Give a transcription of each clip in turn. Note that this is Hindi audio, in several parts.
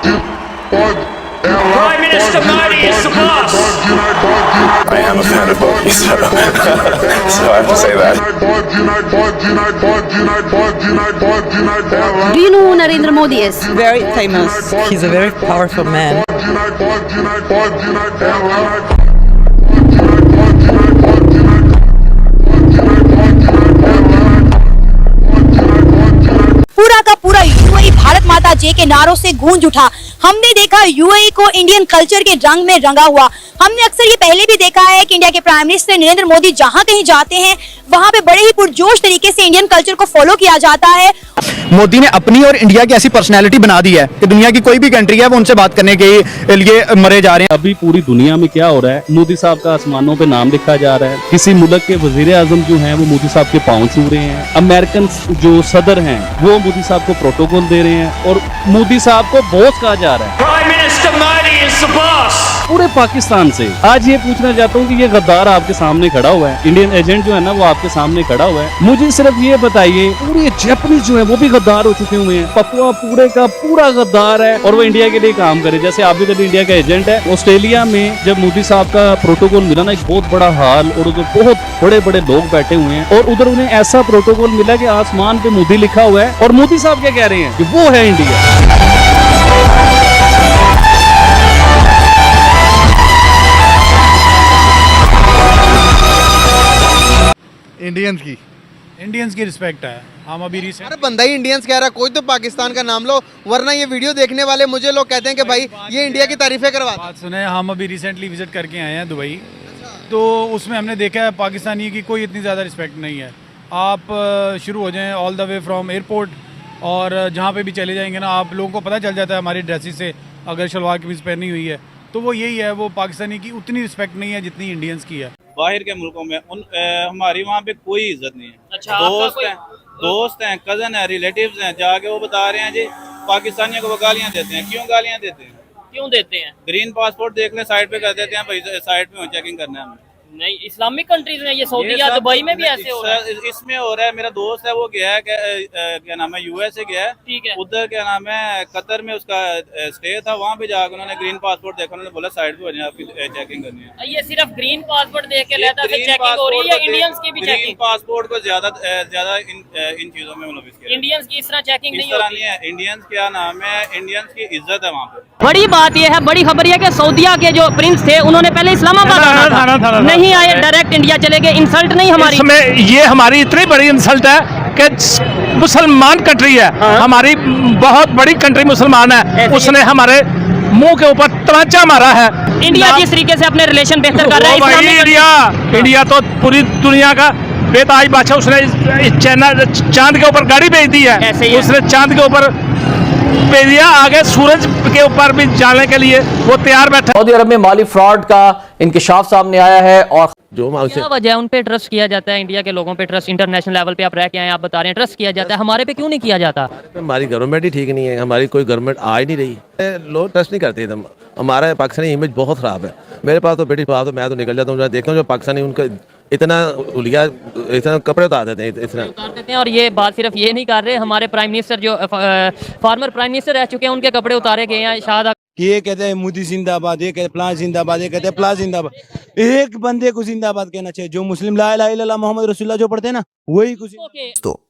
Prime Minister Modi is the boss. I am a fan of Modi, so I have to say that. Do you know who Narendra Modi is? Very famous. He's a very powerful man. पूरा का पूरा यूएई भारत माता जय के नारों से गूंज उठा। हमने देखा यूएई को इंडियन कल्चर के रंग में रंगा हुआ। हमने अक्सर ये पहले भी देखा है कि इंडिया के प्राइम मिनिस्टर नरेंद्र मोदी जहां कहीं जाते हैं वहां पे बड़े ही पुरजोश तरीके से इंडियन कल्चर को फॉलो किया जाता है। मोदी ने अपनी और इंडिया की ऐसी पर्सनैलिटी बना दी है कि दुनिया की कोई भी कंट्री है वो उनसे बात करने के लिए मरे जा रहे हैं। अभी पूरी दुनिया में क्या हो रहा है, मोदी साहब का आसमानों पे नाम लिखा जा रहा है। किसी मुल्क के वजीर आजम जो हैं वो मोदी साहब के पांव छू रहे हैं। अमेरिकन जो सदर हैं वो मोदी साहब को प्रोटोकॉल दे रहे हैं और मोदी साहब को बॉस कहा जा रहा है। Prime Minister Modi is the boss. पूरे पाकिस्तान से आज ये पूछना चाहता हूँ कि ये गद्दार आपके सामने खड़ा हुआ है, इंडियन एजेंट जो है ना वो आपके सामने खड़ा हुआ है। मुझे सिर्फ ये बताइए, पूरे जापानीज जो है वो भी गद्दार हो चुके हुए हैं। पपुआ पूरे का पूरा गद्दार है और वो इंडिया के लिए काम करे। जैसे आप भी तो इंडिया का एजेंट है। ऑस्ट्रेलिया में जब मोदी साहब का प्रोटोकॉल मिला ना, एक बहुत बड़ा हाल और उधर बहुत बड़े बड़े लोग बैठे हुए हैं और उधर उन्हें ऐसा प्रोटोकॉल मिला कि आसमान पे मोदी लिखा हुआ है और मोदी साहब क्या कह रहे हैं कि वो है इंडिया। इंडियंस की रिस्पेक्ट है। हम अभी रिसेंट अरे बंदा ही इंडियंस कह रहा है, कोई तो पाकिस्तान का नाम लो, वरना ये वीडियो देखने वाले मुझे लोग कहते हैं कि भाई ये इंडिया की तारीफें करवा। बात सुने, हम अभी रिसेंटली विजिट करके आए हैं दुबई, तो उसमें हमने देखा है पाकिस्तानी की कोई इतनी ज़्यादा रिस्पेक्ट नहीं है। आप शुरू हो जाएं all the way from airport और जहाँ पे भी चले जाएंगे ना, आप लोगों को पता चल जाता है हमारी ड्रेसेस से, अगर शलवार कमीज पहनी हुई है तो वो यही है, वो पाकिस्तानी की उतनी रिस्पेक्ट नहीं है जितनी इंडियंस की है। बाहर के मुल्कों में हमारी वहाँ पे कोई इज्जत नहीं है। अच्छा, दोस्त हैं, कजन है, रिलेटिव्स हैं, जाके वो बता रहे हैं जी पाकिस्तानियों को वो गालियाँ देते हैं। क्यों गालियाँ देते हैं? क्यों देते हैं? ग्रीन पासपोर्ट देख ले, साइड पे कर देते हैं, भाई साइड पे चेकिंग करना है हमें। नहीं, इस्लामिक कंट्रीज में ये सऊदी या दुबई में भी ऐसे हो रहा है। इसमें हो रहा है। मेरा दोस्त है वो गया है, क्या नाम है, यूएस से गया है। ठीक है। उधर क्या नाम है, कतर में उसका स्टे था, वहाँ पे जाकर उन्होंने ग्रीन पासपोर्ट देखा, उन्होंने बोला साइड पे हो जाए, आपकी चेकिंग करनी है। ये सिर्फ ग्रीन पासपोर्ट देख के लेता है चेकिंग हो रही है, इंडियंस की भी ग्रीन चेकिंग? पासपोर्ट को ज्यादा इन चीजों में मुलविस किया। इंडियंस की इस तरह चेकिंग इस नहीं तरह होती? नहीं है। इंडियंस क्या नाम है, इंडियंस की इज्जत है वहाँ पे। बड़ी बात यह है, बड़ी खबर यह कि सऊदीया के जो प्रिंस थे उन्होंने पहले इस्लामाबाद आना था, नहीं आए, डायरेक्ट इंडिया चले गए। इंसल्ट नहीं हमारी? इसमें ये हमारी इतनी बड़ी इंसल्ट है कि मुसलमान कंट्री है। हाँ? हमारी बहुत बड़ी कंट्री मुसलमान है, उसने हमारे मुंह के ऊपर तमाचा मारा है। इंडिया जिस तरीके से अपने रिलेशन बेहतर कर रहा है, इंडिया तो पूरी दुनिया का बेताज बादशाह, उसने चांद के ऊपर गाड़ी भेज दी है, उसने चांद के ऊपर भेज दिया, आगे सूरज के ऊपर भी जाने के लिए वो तैयार बैठा। सऊदी अरब में माली फ्रॉड का इंकशाफ सामने आया है और जो क्या वजह है उन पे ट्रस्ट किया जाता है, इंडिया के लोगों पे ट्रस्ट, इंटरनेशनल लेवल पे आप रह के आए, आप बता रहे हैं ट्रस्ट किया जाता है, हमारे पे क्यों नहीं किया जाता? हमारी गवर्नमेंट ही ठीक नहीं है, हमारी कोई गवर्नमेंट आ ही नहीं रही, लोग ट्रस्ट नहीं करते एकदम। हमारा पाकिस्तानी इमेज बहुत ख़राब है। मेरे पास तो ब्रिटिश पास तो मैं तो निकल जाता हूँ, देखता हूँ जो पाकिस्तानी उनका इतना उलिया, इतना कपड़े उतार देते हैं, इतना उतार देते हैं। और ये बात सिर्फ ये नहीं कर रहे, हमारे प्राइम मिनिस्टर जो फॉर्मर प्राइम मिनिस्टर रह चुके हैं उनके कपड़े उतारे गए हैं। शायद ये कहते हैं मोदी जिंदाबाद, ये कहते हैं प्लान जिंदाबाद, ये कहते हैं प्लान जिंदाबाद। एक बंदे को जिंदाबाद कहना चाहिए, जो मुस्लिम ला इलाहा इल्लल्लाह मोहम्मद रसूलुल्लाह जो पढ़ते हैं ना, वही कुछ।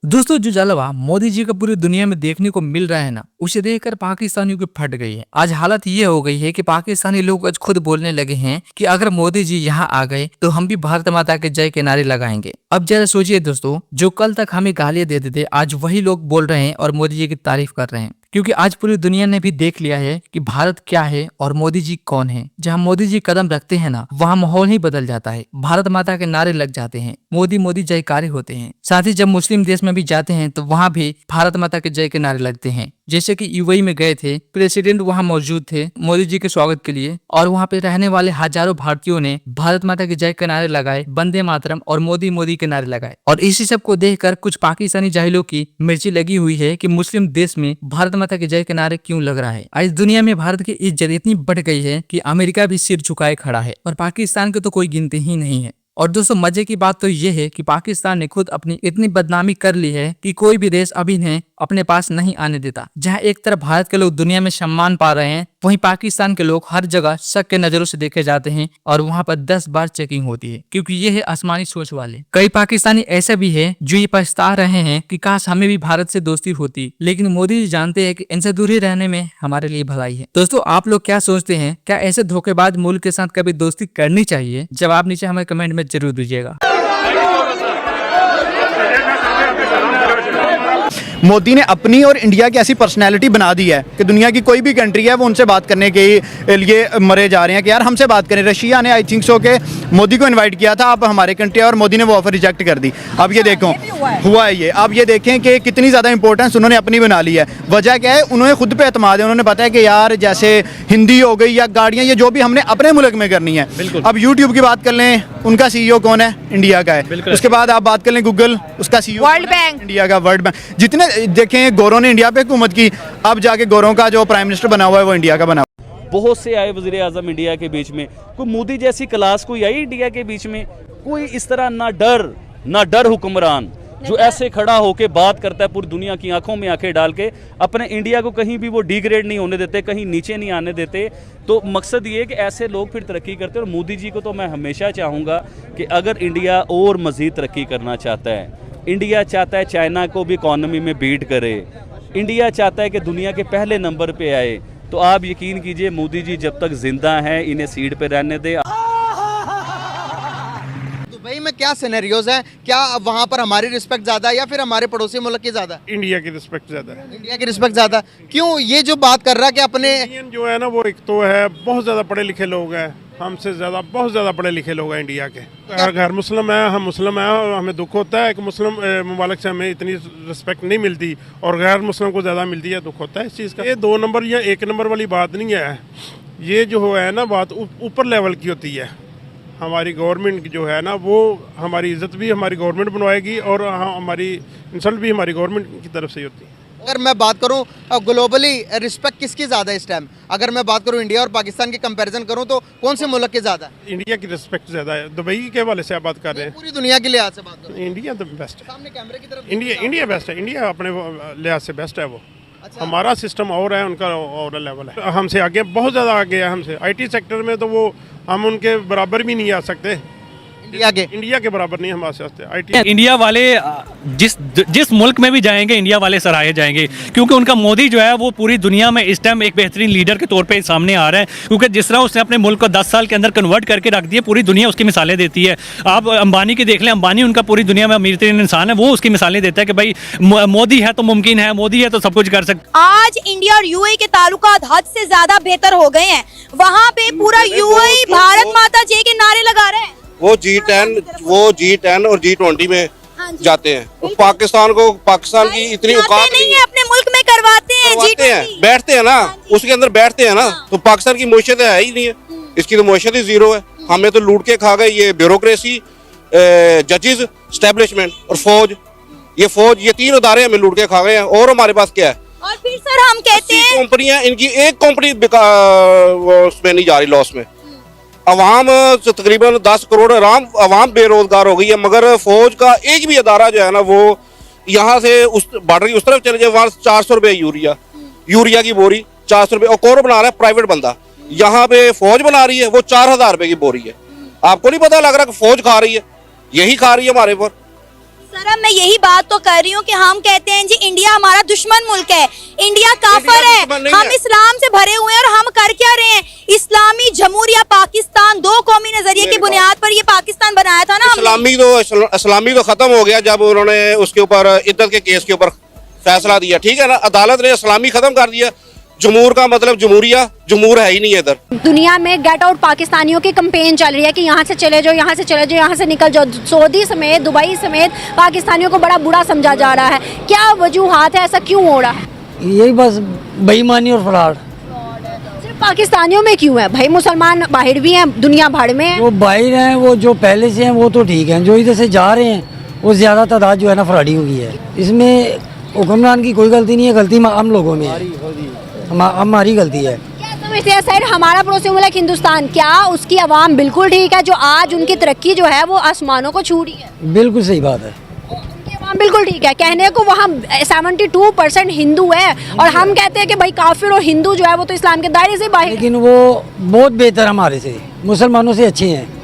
दोस्तों जो जलवा मोदी जी का पूरी दुनिया में देखने को मिल रहा है ना, उसे देखकर पाकिस्तानियों की फट गई है। आज हालत ये हो गई है कि पाकिस्तानी लोग आज खुद बोलने लगे हैं कि अगर मोदी जी यहाँ आ गए तो हम भी भारत माता के जय के नारे लगाएंगे। अब जरा सोचिए दोस्तों, जो कल तक हमें गालियां देते थे आज वही लोग बोल रहे हैं और मोदी जी की तारीफ कर रहे हैं, क्योंकि आज पूरी दुनिया ने भी देख लिया है कि भारत क्या है और मोदी जी कौन है। जहाँ मोदी जी कदम रखते हैं ना, वहाँ माहौल ही बदल जाता है, भारत माता के नारे लग जाते हैं, मोदी मोदी जयकारे होते हैं। साथ ही जब मुस्लिम देश में भी जाते हैं तो वहाँ भी भारत माता के जय के नारे लगते हैं। जैसे कि यूएई में गए थे, प्रेसिडेंट वहाँ मौजूद थे मोदी जी के स्वागत के लिए, और वहाँ पे रहने वाले हजारों भारतीयों ने भारत माता के जय के नारे लगाए, वंदे मातरम और मोदी मोदी के नारे लगाए। और इसी सब को देखकर कुछ पाकिस्तानी जाहिलों की मिर्ची लगी हुई है कि मुस्लिम देश में भारत माता के जय के नारे क्यों लग रहा है। आज दुनिया में भारत की इज्जत इतनी बढ़ गई है कि अमेरिका भी सिर झुकाए खड़ा है और पाकिस्तान की तो कोई गिनती ही नहीं है। और दोस्तों मजे की बात तो ये है कि पाकिस्तान ने खुद अपनी इतनी बदनामी कर ली है कि कोई भी देश अभी इन्हें अपने पास नहीं आने देता। जहां एक तरफ भारत के लोग दुनिया में सम्मान पा रहे हैं, वहीं पाकिस्तान के लोग हर जगह शक के नजरों से देखे जाते हैं और वहां पर 10 बार चेकिंग होती है, क्योंकि ये है आसमानी सोच वाले। कई पाकिस्तानी ऐसे भी है जो ये पछता रहे हैं कि काश हमें भी भारत से दोस्ती होती, लेकिन मोदी जी जानते हैं कि इनसे दूरी रहने में हमारे लिए भलाई है। दोस्तों आप लोग क्या सोचते हैं, क्या ऐसे धोखेबाज मुल्क के साथ कभी दोस्ती करनी चाहिए? जवाब नीचे हमें कमेंट में जरूर दीजिएगा। मोदी ने अपनी और इंडिया की ऐसी पर्सनैलिटी बना दी है कि दुनिया की कोई भी कंट्री है वो उनसे बात करने के लिए मरे जा रहे हैं कि यार हमसे बात करें। रशिया ने आई थिंक सो के मोदी को इनवाइट किया था, आप हमारे कंट्री, और मोदी ने वो ऑफर रिजेक्ट कर दी। अब ये देखो हुआ है ये, अब ये देखें कि कितनी ज़्यादा इंपॉर्टेंस उन्होंने अपनी बना ली है। वजह क्या है, उन्होंने खुद पे एतमाद है, उन्होंने पता है कि यार जैसे हिंदी हो गई या गाड़ियाँ, ये जो भी हमने अपने मुल्क में करनी है। अब यूट्यूब की बात कर लें, उनका CEO कौन है? इंडिया का है। उसके बाद आप बात कर लें गूगल, उसका CEO वर्ल्ड बैंक, इंडिया का, वर्ल्ड बैंक। जितने देखें गौरव ने इंडिया पे हुकूमत की, अब जाके गौरव का जो प्राइम मिनिस्टर बना हुआ है वो इंडिया का बना। बहुत से आए वज़ीर आज़म इंडिया के बीच में, कोई मोदी जैसी क्लास कोई आई इंडिया के बीच में? कोई इस तरह ना डर हुक्मरान जो ऐसे खड़ा होके बात करता है पूरी दुनिया की आंखों में आंखें डाल के, अपने इंडिया को कहीं भी वो डिग्रेड नहीं होने देते, कहीं नीचे नहीं आने देते। तो मकसद ये है कि ऐसे लोग फिर तरक्की करते हैं। और मोदी जी को तो मैं हमेशा चाहूँगा कि अगर इंडिया और मज़ीद तरक्की करना चाहता है, इंडिया चाहता है चाइना को भी इकॉनमी में बीट करे, इंडिया चाहता है कि दुनिया के पहले नंबर पे आए, तो आप यकीन कीजिए मोदी जी जब तक जिंदा हैं इन्हें सीट पे रहने दें। दुबई में क्या सिनेरियोज हैं? क्या वहाँ पर हमारी रिस्पेक्ट ज़्यादा है या फिर हमारे पड़ोसी मुल्क की ज़्यादा? इंडिया की रिस्पेक्ट ज़्यादा है। इंडिया की रिस्पेक्ट ज़्यादा क्यों? ये जो बात कर रहा है कि अपने इंडियन जो है ना, वो एक तो है बहुत ज़्यादा पढ़े लिखे लोग हैं, हमसे ज़्यादा बहुत ज़्यादा पढ़े लिखे लोग हैं इंडिया के। हर घर मुस्लिम है, हम मुस्लिम हैं, और हमें दुख होता है कि मुस्लिम ममालिक से हमें इतनी रिस्पेक्ट नहीं मिलती और गैर मुस्लिम को ज़्यादा मिलती है। दुख होता है इस चीज़ का। ये 2 नंबर या 1 नंबर वाली बात नहीं है, ये जो है ना बात ऊपर लेवल की होती है। हमारी गवर्नमेंट जो है ना, वो हमारी इज़्ज़त भी हमारी गवर्नमेंट बनवाएगी और हमारी इंसल्ट भी हमारी गवर्नमेंट की तरफ से ही होती है। अगर मैं बात करूं ग्लोबली रिस्पेक्ट किसकी ज़्यादा इस टाइम? अगर मैं बात करूं इंडिया और पाकिस्तान की कंपैरिजन करूं तो कौन से मुल्क की ज़्यादा? इंडिया की रिस्पेक्ट ज़्यादा है। दुबई के हवाले से आप बात कर रहे हैं, पूरी दुनिया के लिहाज से बात करूं, इंडिया तो बेस्ट है। सामने कैमरे की तरफ इंडिया बेस्ट है। इंडिया अपने लिहाज से बेस्ट है वो। हमारा सिस्टम और है, उनका और लेवल है, हमसे आगे, बहुत ज़्यादा आगे है हमसे। IT सेक्टर में तो वो हम उनके बराबर भी नहीं आ सकते, इंडिया के बराबर नहीं हम आ सकते। IT इंडिया वाले जिस मुल्क में भी जाएंगे इंडिया वाले सराहे जाएंगे, क्योंकि उनका मोदी जो है वो पूरी दुनिया में इस टाइम एक बेहतरीन लीडर के तौर पे सामने आ रहा है। क्योंकि जिस तरह उसने अपने मुल्क को 10 साल के अंदर कन्वर्ट करके रख दिया, पूरी दुनिया उसकी मिसालें देती है। आप अंबानी की देख लें, अंबानी उनका पूरी दुनिया में अमीर तरीन इंसान है, वो उसकी मिसालें देता है कि भाई मोदी है तो मुमकिन है, मोदी है तो सब कुछ कर सकते। आज इंडिया और UAE के ताल्लुकात हद से ज्यादा बेहतर हो गए हैं। वहाँ पे पूरा UAE भारत माता जय के नारे लगा रहे हैं। वो G10 और G20 में जाते हैं, और पाकिस्तान की इतनी औकात नहीं है, अपने मुल्क में करवाते हैं, बैठते हैं ना, उसके अंदर बैठते हैं ना, तो पाकिस्तान की मईशत है ही नहीं है, इसकी तो मईशत ही जीरो है। हमें तो लूट के खा गए ये ब्यूरोक्रेसी, जजेस, एस्टेब्लिशमेंट और फौज। ये 3 अदारे हमें लूट के खा गए हैं, और हमारे पास क्या है? और फिर सर हम कहते हैं कंपनियां, इनकी एक कंपनी उसमें नहीं जा रही लॉस में। अवाम तकरीबन 10 करोड़ अवाम बेरोजगार हो गई है, मगर फौज का एक भी अदारा जो है ना, वो यहाँ से उस बॉर्डर की उस तरफ चले जाए, वहाँ 400 रुपये यूरिया की बोरी 400 रुपये, और कौन बना रहा है? प्राइवेट बंदा। यहाँ पे फौज बना रही है, वो 4000 रुपये की बोरी है। आपको नहीं पता लग रहा कि फौज खा रही है? यही खा रही है हमारे पर। सर अब मैं यही बात तो कर रही हूँ कि हम कहते हैं जी इंडिया हमारा दुश्मन मुल्क है, इंडिया काफिर है, हम इस्लाम से भरे हुए हैं, और हम कर क्या रहे हैं? इस्लामी जमहूरिया पाकिस्तान 2 कौमी नजरिए की बुनियाद पर ये पाकिस्तान बनाया था ना। इस्लामी तो खत्म हो गया जब उन्होंने उसके ऊपर इद्दत के केस के ऊपर फैसला दिया, ठीक है ना, अदालत ने इस्लामी खत्म कर दिया। जमहूर का मतलब जमहूर है ही नहीं इधर। दुनिया में गेट आउट पाकिस्तानियों की कैंपेन चल रही है कि यहाँ से चले जाओ, यहाँ से चले जाओ, यहाँ से निकल जाओ। सऊदी समेत, दुबई समेत पाकिस्तानियों को बड़ा बुरा समझा जा रहा है। क्या वजूहात है, ऐसा क्यों हो रहा है? यही बस बेईमानी और फ्रॉड। सिर्फ पाकिस्तानियों में क्यों है भाई? मुसलमान बाहर भी हैं, दुनिया भर में है। वो बाहर हैं, वो जो पहले से हैं वो तो ठीक है, जो इधर से जा रहे हैं वो ज्यादा तादाद जो है ना फ्रॉडी हो गई है। इसमें हुक्मरान की कोई गलती नहीं है, गलती हम लोगों में है, हमारी गलती है। समझते हैं सर हमारा पड़ोसी मुल्क हिंदुस्तान, क्या उसकी आवाम बिल्कुल ठीक है जो आज उनकी तरक्की जो है वो आसमानों को छू रही है? बिल्कुल सही बात है, उनकी आवाम बिल्कुल ठीक है। कहने को वहाँ 72% हिंदू है और हम कहते हैं कि भाई काफिर और हिंदू जो है वो तो इस्लाम के दायरे से बाहर। लेकिन वो बहुत बेहतर हमारे से, मुसलमानों से अच्छे हैं।